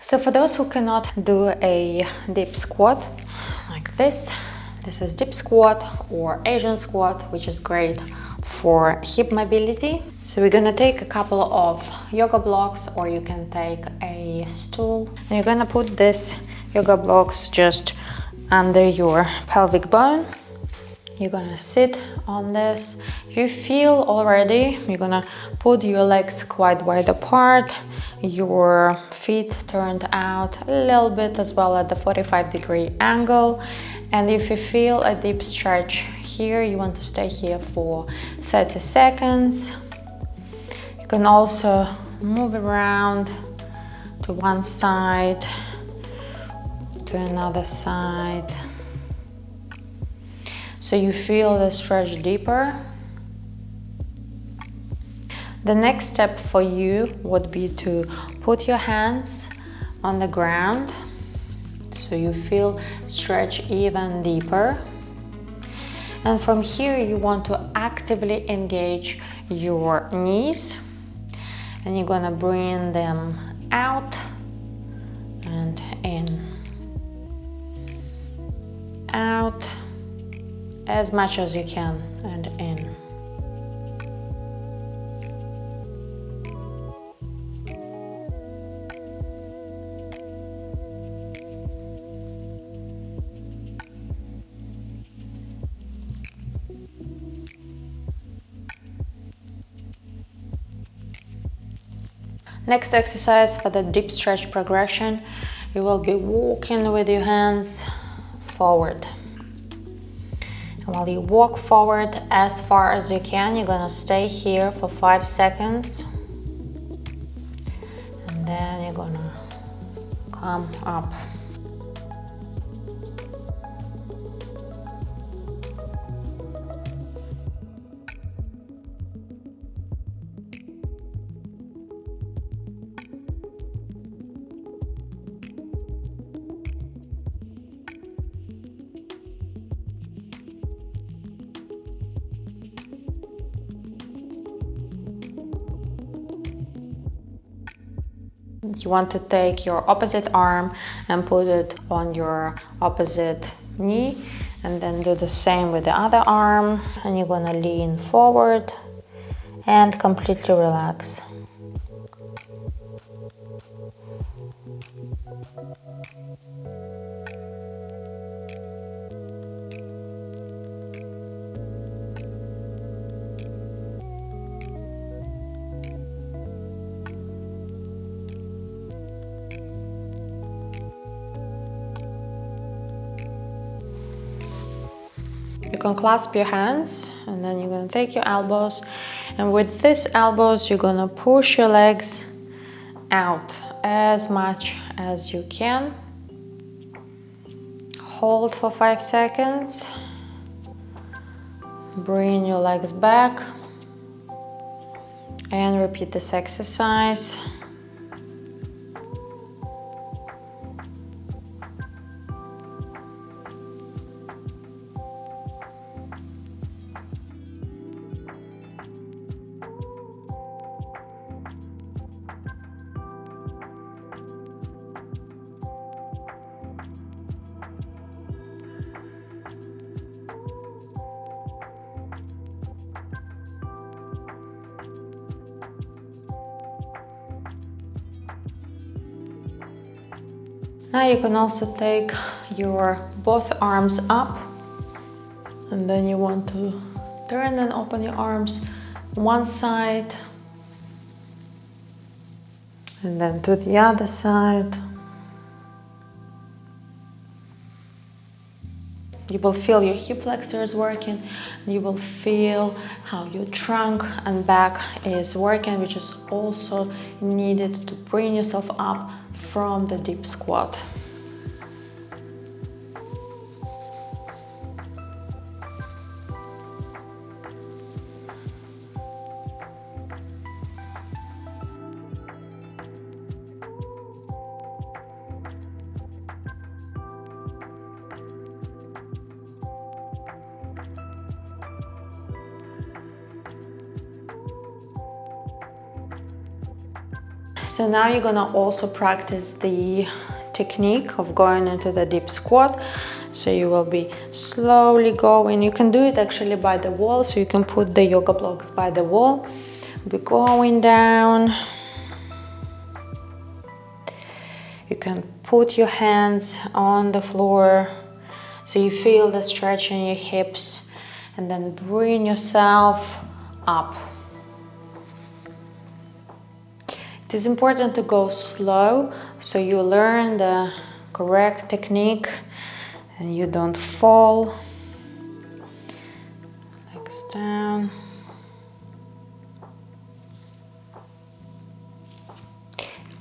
So for those who cannot do a deep squat like this is deep squat or Asian squat, which is great for hip mobility. So we're gonna take a couple of yoga blocks, or you can take a stool. And you're gonna put this yoga blocks just under your pelvic bone. You're gonna sit on this. You feel already, you're gonna put your legs quite wide apart, your feet turned out a little bit as well at the 45-degree angle. And if you feel a deep stretch here, you want to stay here for 30 seconds. You can also move around to one side, to another side, so you feel the stretch deeper. The next step for you would be to put your hands on the ground, so you feel stretch even deeper. And from here you want to actively engage your knees, and you're gonna bring them out and in, out as much as you can, and in. Next exercise for the deep stretch progression, you will be walking with your hands forward. And while you walk forward as far as you can, you're gonna stay here for 5 seconds. And then you're gonna come up. You want to take your opposite arm and put it on your opposite knee, and then do the same with the other arm. And you're gonna lean forward and completely relax. You can clasp your hands, and then you're gonna take your elbows, and with these elbows you're gonna push your legs out as much as you can. Hold for 5 seconds. Bring your legs back and repeat this exercise. Now you can also take your both arms up, and then you want to turn and open your arms one side and then to the other side. You will feel your hip flexors working. You will feel how your trunk and back is working, which is also needed to bring yourself up from the deep squat. So now you're gonna also practice the technique of going into the deep squat. So you will be slowly going. You can do it actually by the wall, so you can put the yoga blocks by the wall. Be going down. You can put your hands on the floor so you feel the stretch in your hips, and then bring yourself up. It is important to go slow so you learn the correct technique and you don't fall. Legs down.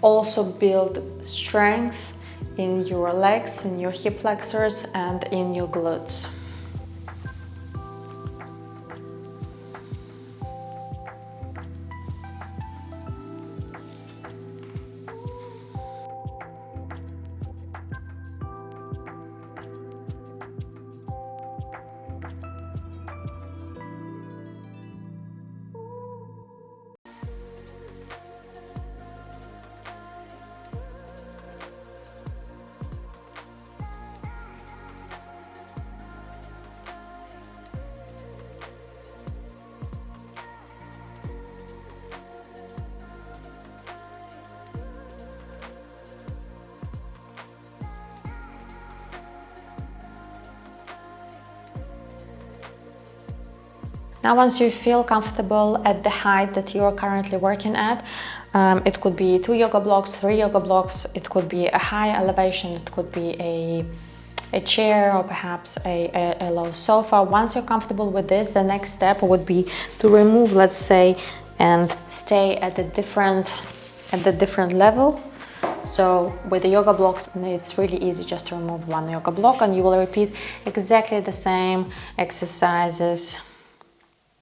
Also build strength in your legs, in your hip flexors, and in your glutes. Now, once you feel comfortable at the height that you're currently working at, it could be 2 yoga blocks, 3 yoga blocks, it could be a high elevation, it could be a chair, or perhaps a low sofa. Once you're comfortable with this, the next step would be to remove, let's say, and stay at the different level. So with the yoga blocks, it's really easy just to remove 1 yoga block, and you will repeat exactly the same exercises